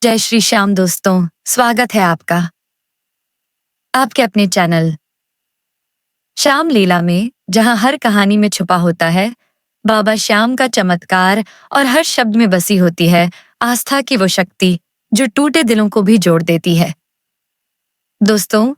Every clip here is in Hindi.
जय श्री श्याम दोस्तों, स्वागत है आपका आपके अपने चैनल श्याम लीला में, जहां हर कहानी में छुपा होता है बाबा श्याम का चमत्कार और हर शब्द में बसी होती है आस्था की वो शक्ति जो टूटे दिलों को भी जोड़ देती है। दोस्तों,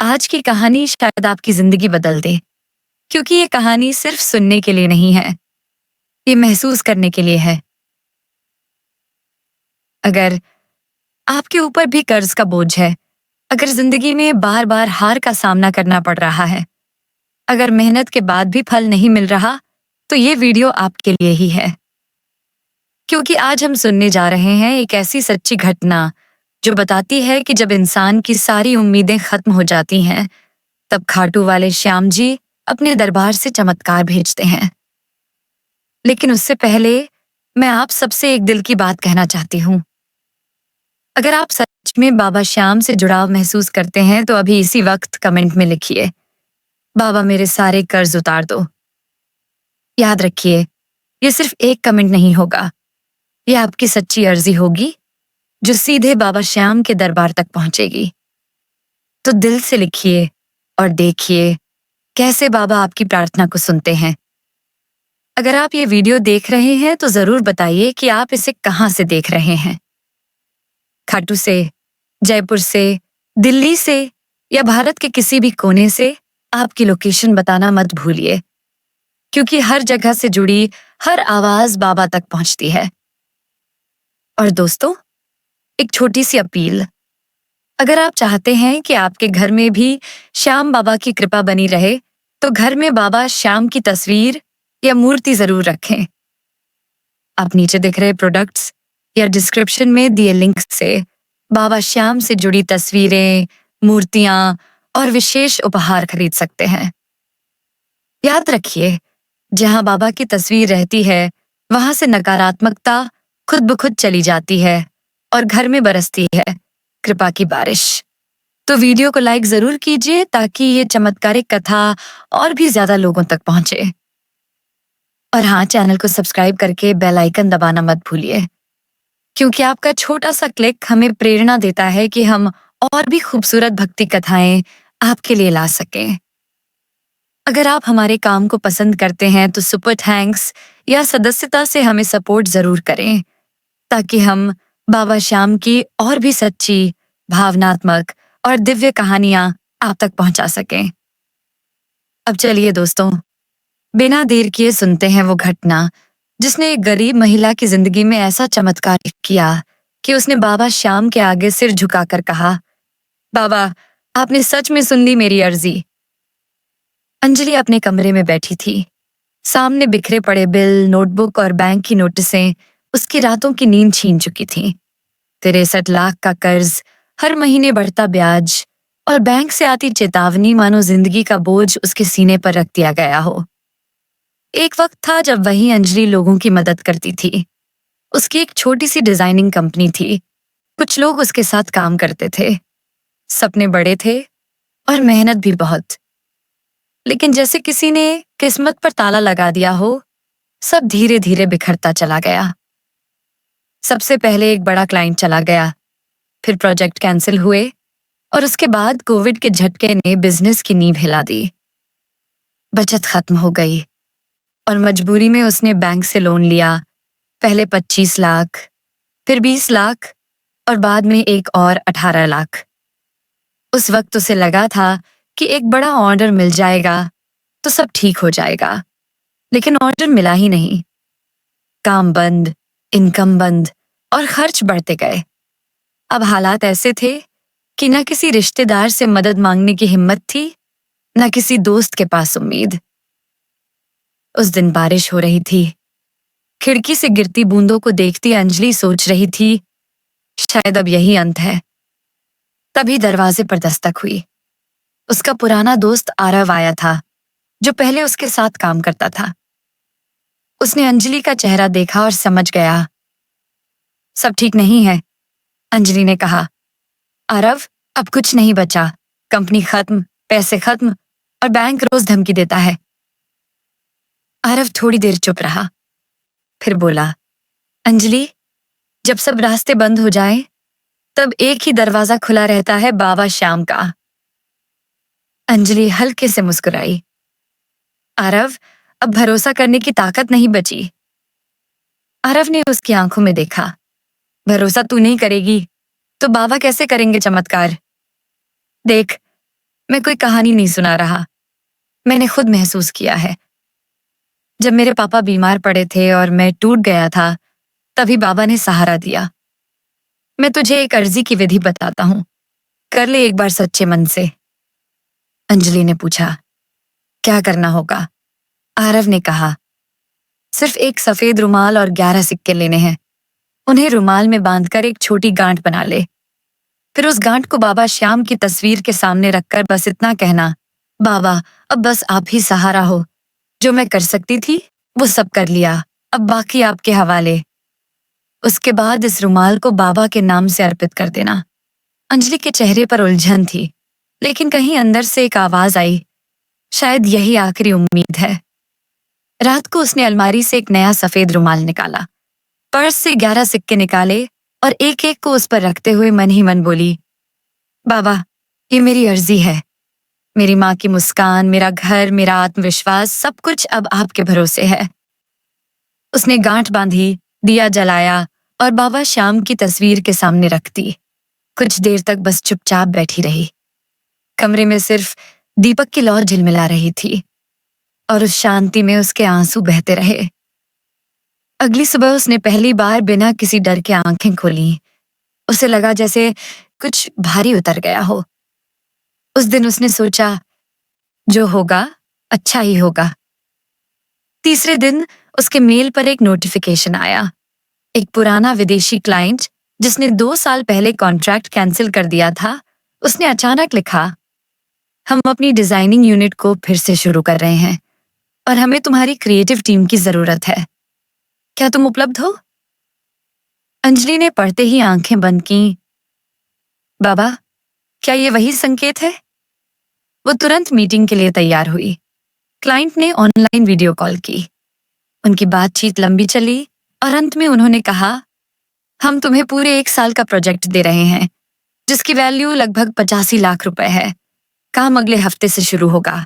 आज की कहानी शायद आपकी जिंदगी बदल दे, क्योंकि ये कहानी सिर्फ सुनने के लिए नहीं है, ये महसूस करने के लिए है। अगर आपके ऊपर भी कर्ज का बोझ है, अगर जिंदगी में बार बार हार का सामना करना पड़ रहा है, अगर मेहनत के बाद भी फल नहीं मिल रहा, तो ये वीडियो आपके लिए ही है। क्योंकि आज हम सुनने जा रहे हैं एक ऐसी सच्ची घटना जो बताती है कि जब इंसान की सारी उम्मीदें खत्म हो जाती हैं, तब खाटू वाले श्याम जी अपने दरबार से चमत्कार भेजते हैं। लेकिन उससे पहले मैं आप सबसे एक दिल की बात कहना चाहती हूँ। अगर आप सच में बाबा श्याम से जुड़ाव महसूस करते हैं तो अभी इसी वक्त कमेंट में लिखिए, बाबा मेरे सारे कर्ज उतार दो। याद रखिए, ये सिर्फ एक कमेंट नहीं होगा, ये आपकी सच्ची अर्जी होगी जो सीधे बाबा श्याम के दरबार तक पहुंचेगी। तो दिल से लिखिए और देखिए कैसे बाबा आपकी प्रार्थना को सुनते हैं। अगर आप ये वीडियो देख रहे हैं तो जरूर बताइए कि आप इसे कहां से देख रहे हैं। खाटू से, जयपुर से, दिल्ली से या भारत के किसी भी कोने से आपकी लोकेशन बताना मत भूलिए, क्योंकि हर जगह से जुड़ी हर आवाज बाबा तक पहुंचती है। और दोस्तों, एक छोटी सी अपील, अगर आप चाहते हैं कि आपके घर में भी श्याम बाबा की कृपा बनी रहे, तो घर में बाबा श्याम की तस्वीर या मूर्ति जरूर रखें। आप नीचे दिख रहे प्रोडक्ट्स या डिस्क्रिप्शन में दिए लिंक से बाबा श्याम से जुड़ी तस्वीरें, मूर्तियां और विशेष उपहार खरीद सकते हैं। याद रखिए, जहां बाबा की तस्वीर रहती है, वहां से नकारात्मकता खुद ब खुद चली जाती है और घर में बरसती है कृपा की बारिश। तो वीडियो को लाइक जरूर कीजिए ताकि ये चमत्कारिक कथा और भी ज्यादा लोगों तक पहुंचे। और हाँ, चैनल को सब्सक्राइब करके बेल आइकन दबाना मत भूलिए, क्योंकि आपका छोटा सा क्लिक हमें प्रेरणा देता है कि हम और भी खूबसूरत भक्ति कथाएं आपके लिए ला सकें। अगर आप हमारे काम को पसंद करते हैं तो सुपर थैंक्स या सदस्यता से हमें सपोर्ट जरूर करें, ताकि हम बाबा श्याम की और भी सच्ची, भावनात्मक और दिव्य कहानियां आप तक पहुंचा सकें। अब चलिए दोस्तों, बिना देर किए सुनते हैं वो घटना जिसने एक गरीब महिला की जिंदगी में ऐसा चमत्कार किया कि उसने बाबा श्याम के आगे सिर झुकाकर कहा, बाबा, आपने सच में सुन ली मेरी अर्जी। अंजलि अपने कमरे में बैठी थी। सामने बिखरे पड़े बिल, नोटबुक और बैंक की नोटिसें उसकी रातों की नींद छीन चुकी थीं। 63 लाख का कर्ज, हर महीने बढ़ता ब्याज और बैंक से आती चेतावनी मानो जिंदगी का बोझ उसके सीने पर रख दिया गया हो। एक वक्त था जब वही अंजलि लोगों की मदद करती थी। उसकी एक छोटी सी डिजाइनिंग कंपनी थी। कुछ लोग उसके साथ काम करते थे। सपने बड़े थे और मेहनत भी बहुत। लेकिन जैसे किसी ने किस्मत पर ताला लगा दिया हो, सब धीरे धीरे बिखरता चला गया। सबसे पहले एक बड़ा क्लाइंट चला गया, फिर प्रोजेक्ट कैंसिल हुए और उसके बाद कोविड के झटके ने बिजनेस की नींव हिला दी। बचत खत्म हो गई और मजबूरी में उसने बैंक से लोन लिया। पहले 25 लाख, फिर 20 लाख और बाद में एक और 18 लाख। उस वक्त उसे लगा था कि एक बड़ा ऑर्डर मिल जाएगा तो सब ठीक हो जाएगा, लेकिन ऑर्डर मिला ही नहीं। काम बंद, इनकम बंद और खर्च बढ़ते गए। अब हालात ऐसे थे कि न किसी रिश्तेदार से मदद मांगने की हिम्मत थी, न किसी दोस्त के पास उम्मीद। उस दिन बारिश हो रही थी। खिड़की से गिरती बूंदों को देखती अंजलि सोच रही थी, शायद अब यही अंत है। तभी दरवाजे पर दस्तक हुई। उसका पुराना दोस्त आरव आया था, जो पहले उसके साथ काम करता था। उसने अंजलि का चेहरा देखा और समझ गया। सब ठीक नहीं है, अंजलि ने कहा। आरव, अब कुछ नहीं बचा। कंपनी खत्म, पैसे खत्म और बैंक रोज धमकी देता है। आरव थोड़ी देर चुप रहा, फिर बोला, अंजलि, जब सब रास्ते बंद हो जाएं, तब एक ही दरवाजा खुला रहता है, बाबा श्याम का। अंजलि हल्के से मुस्कुराई। आरव, अब भरोसा करने की ताकत नहीं बची। आरव ने उसकी आंखों में देखा। भरोसा तू नहीं करेगी तो बाबा कैसे करेंगे चमत्कार? देख, मैं कोई कहानी नहीं सुना रहा, मैंने खुद महसूस किया है। जब मेरे पापा बीमार पड़े थे और मैं टूट गया था, तभी बाबा ने सहारा दिया। मैं तुझे एक अर्जी की विधि बताता हूं, कर ले एक बार सच्चे मन से। अंजलि ने पूछा, क्या करना होगा? आरव ने कहा, सिर्फ एक सफेद रुमाल और 11 सिक्के लेने हैं। उन्हें रुमाल में बांधकर एक छोटी गांठ बना ले। फिर उस गांठ को बाबा श्याम की तस्वीर के सामने रखकर बस इतना कहना, बाबा, अब बस आप ही सहारा हो। जो मैं कर सकती थी वो सब कर लिया, अब बाकी आपके हवाले। उसके बाद इस रुमाल को बाबा के नाम से अर्पित कर देना। अंजलि के चेहरे पर उलझन थी, लेकिन कहीं अंदर से एक आवाज आई, शायद यही आखिरी उम्मीद है। रात को उसने अलमारी से एक नया सफेद रुमाल निकाला, पर्स से 11 सिक्के निकाले और एक एक को उस पर रखते हुए मन ही मन बोली, बाबा, ये मेरी अर्जी है। मेरी माँ की मुस्कान, मेरा घर, मेरा आत्मविश्वास, सब कुछ अब आपके भरोसे है। उसने गांठ बांधी, दिया जलाया और बाबा श्याम की तस्वीर के सामने रख दी। कुछ देर तक बस चुपचाप बैठी रही। कमरे में सिर्फ दीपक की लौ झिलमिला रही थी और उस शांति में उसके आंसू बहते रहे। अगली सुबह उसने पहली बार बिना किसी डर के आंखें खोली। उसे लगा जैसे कुछ भारी उतर गया हो। उस दिन उसने सोचा, जो होगा अच्छा ही होगा। तीसरे दिन उसके मेल पर एक नोटिफिकेशन आया। एक पुराना विदेशी क्लाइंट जिसने 2 साल पहले कॉन्ट्रैक्ट कैंसिल कर दिया था, उसने अचानक लिखा, हम अपनी डिजाइनिंग यूनिट को फिर से शुरू कर रहे हैं और हमें तुम्हारी क्रिएटिव टीम की जरूरत है। क्या तुम उपलब्ध हो? अंजलि ने पढ़ते ही आंखें बंद की। बाबा, क्या ये वही संकेत है? वो तुरंत मीटिंग के लिए तैयार हुई। क्लाइंट ने ऑनलाइन वीडियो कॉल की। उनकी बातचीत लंबी चली और अंत में उन्होंने कहा, हम तुम्हें पूरे 1 साल का प्रोजेक्ट दे रहे हैं, जिसकी वैल्यू लगभग 85 लाख रुपए है। काम अगले हफ्ते से शुरू होगा।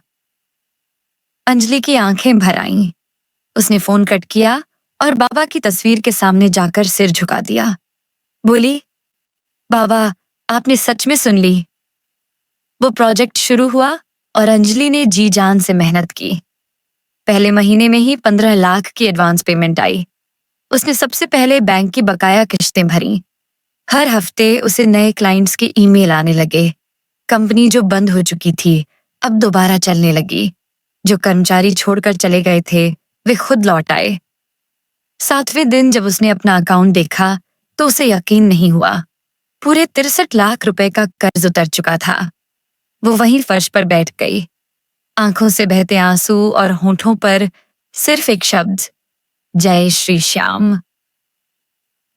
अंजलि की आंखें भर आईं। उसने फोन कट किया और बाबा की तस्वीर के सामने जाकर सिर झुका दिया। बोली, बाबा, आपने सच में सुन ली। वो प्रोजेक्ट शुरू हुआ और अंजलि ने जी जान से मेहनत की। पहले महीने में ही 15 लाख की एडवांस पेमेंट आई। उसने सबसे पहले बैंक की बकाया किस्तें भरी। हर हफ्ते उसे नए क्लाइंट्स के ईमेल आने लगे। कंपनी जो बंद हो चुकी थी, अब दोबारा चलने लगी। जो कर्मचारी छोड़कर चले गए थे, वे खुद लौट आए। 7वें दिन जब उसने अपना अकाउंट देखा, तो उसे यकीन नहीं हुआ। पूरे 63 लाख रुपए का कर्ज उतर चुका था। वो वहीं फर्श पर बैठ गई, आंखों से बहते आंसू और होठों पर सिर्फ एक शब्द, जय श्री श्याम।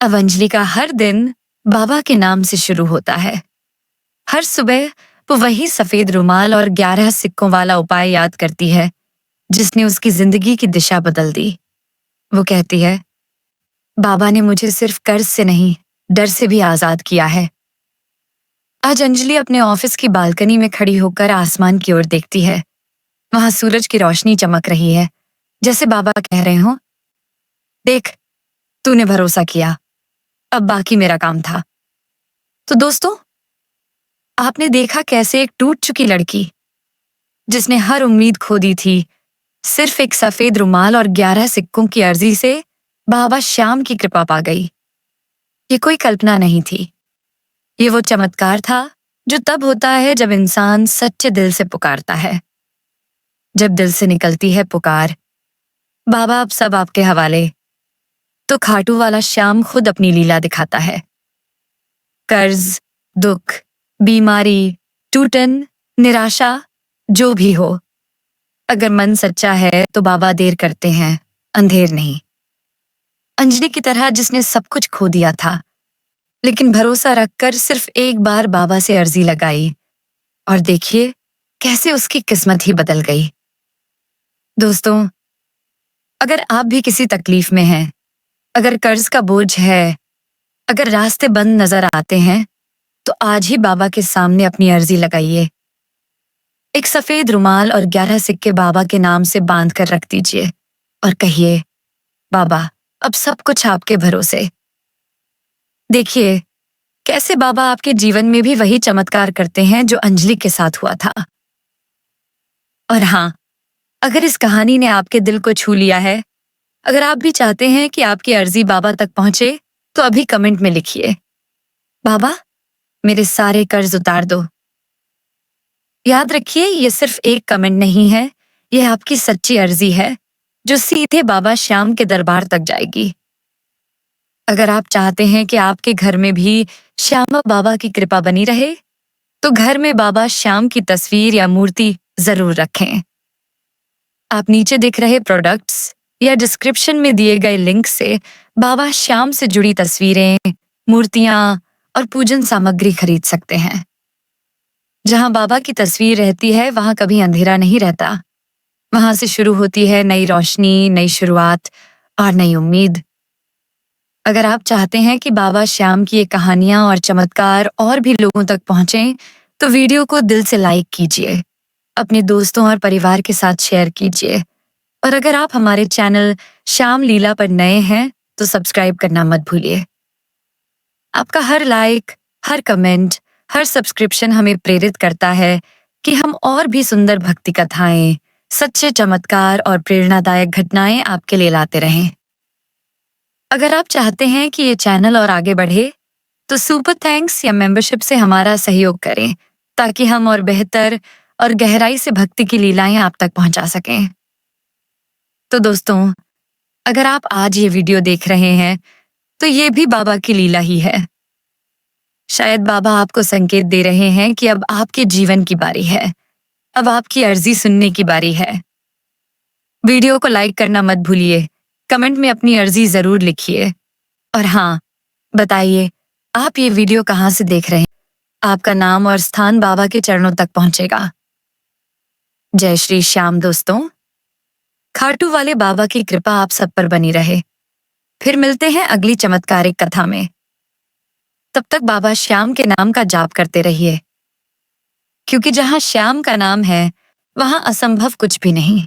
अब अंजलि का हर दिन बाबा के नाम से शुरू होता है। हर सुबह वो वही सफेद रुमाल और 11 सिक्कों वाला उपाय याद करती है, जिसने उसकी जिंदगी की दिशा बदल दी। वो कहती है, बाबा ने मुझे सिर्फ कर्ज से नहीं, डर से भी आजाद किया है। आज अंजलि अपने ऑफिस की बालकनी में खड़ी होकर आसमान की ओर देखती है। वहां सूरज की रोशनी चमक रही है, जैसे बाबा कह रहे हो, देख, तूने भरोसा किया, अब बाकी मेरा काम था। तो दोस्तों, आपने देखा कैसे एक टूट चुकी लड़की, जिसने हर उम्मीद खो दी थी, सिर्फ एक सफेद रुमाल और 11 सिक्कों की अर्जी से बाबा श्याम की कृपा पा गई। ये कोई कल्पना नहीं थी, ये वो चमत्कार था जो तब होता है जब इंसान सच्चे दिल से पुकारता है। जब दिल से निकलती है पुकार, बाबा अब सब आपके हवाले, तो खाटू वाला श्याम खुद अपनी लीला दिखाता है। कर्ज, दुख, बीमारी, टूटन, निराशा, जो भी हो, अगर मन सच्चा है तो बाबा देर करते हैं, अंधेर नहीं। अंजलि की तरह जिसने सब कुछ खो दिया था, लेकिन भरोसा रखकर सिर्फ एक बार बाबा से अर्जी लगाई, और देखिए कैसे उसकी किस्मत ही बदल गई। दोस्तों, अगर आप भी किसी तकलीफ में हैं, अगर कर्ज का बोझ है, अगर रास्ते बंद नजर आते हैं तो आज ही बाबा के सामने अपनी अर्जी लगाइए। एक सफेद रुमाल और 11 सिक्के बाबा के नाम से बांध कर रख दीजिए और कहिए, बाबा, अब सब कुछ आपके भरोसे। देखिए कैसे बाबा आपके जीवन में भी वही चमत्कार करते हैं जो अंजलि के साथ हुआ था। और हाँ, अगर इस कहानी ने आपके दिल को छू लिया है, अगर आप भी चाहते हैं कि आपकी अर्जी बाबा तक पहुंचे, तो अभी कमेंट में लिखिए, बाबा, मेरे सारे कर्ज उतार दो। याद रखिए, ये सिर्फ एक कमेंट नहीं है, यह आपकी सच्ची अर्जी है जो सीधे बाबा श्याम के दरबार तक जाएगी। अगर आप चाहते हैं कि आपके घर में भी श्यामा बाबा की कृपा बनी रहे, तो घर में बाबा श्याम की तस्वीर या मूर्ति जरूर रखें। आप नीचे दिख रहे प्रोडक्ट्स या डिस्क्रिप्शन में दिए गए लिंक से बाबा श्याम से जुड़ी तस्वीरें, मूर्तियां और पूजन सामग्री खरीद सकते हैं। जहां बाबा की तस्वीर रहती है, वहां कभी अंधेरा नहीं रहता। वहां से शुरू होती है नई रोशनी, नई शुरुआत और नई उम्मीद। अगर आप चाहते हैं कि बाबा श्याम की ये कहानियां और चमत्कार और भी लोगों तक पहुंचें, तो वीडियो को दिल से लाइक कीजिए, अपने दोस्तों और परिवार के साथ शेयर कीजिए। और अगर आप हमारे चैनल श्याम लीला पर नए हैं, तो सब्सक्राइब करना मत भूलिए। आपका हर लाइक, हर कमेंट, हर सब्सक्रिप्शन हमें प्रेरित करता है कि हम और भी सुंदर भक्ति कथाएं, सच्चे चमत्कार और प्रेरणादायक घटनाएं आपके लिए लाते रहें। अगर आप चाहते हैं कि ये चैनल और आगे बढ़े, तो सुपर थैंक्स या मेंबरशिप से हमारा सहयोग करें, ताकि हम और बेहतर और गहराई से भक्ति की लीलाएं आप तक पहुंचा सकें। तो दोस्तों, अगर आप आज ये वीडियो देख रहे हैं, तो ये भी बाबा की लीला ही है। शायद बाबा आपको संकेत दे रहे हैं कि अब आपके जीवन की बारी है, अब आपकी अर्जी सुनने की बारी है। वीडियो को लाइक करना मत भूलिए, कमेंट में अपनी अर्जी जरूर लिखिए। और हाँ, बताइए आप ये वीडियो कहाँ से देख रहे हैं। आपका नाम और स्थान बाबा के चरणों तक पहुंचेगा। जय श्री श्याम दोस्तों। खाटू वाले बाबा की कृपा आप सब पर बनी रहे। फिर मिलते हैं अगली चमत्कारिक कथा में। तब तक बाबा श्याम के नाम का जाप करते रहिए, क्योंकि जहां श्याम का नाम है, वहां असंभव कुछ भी नहीं।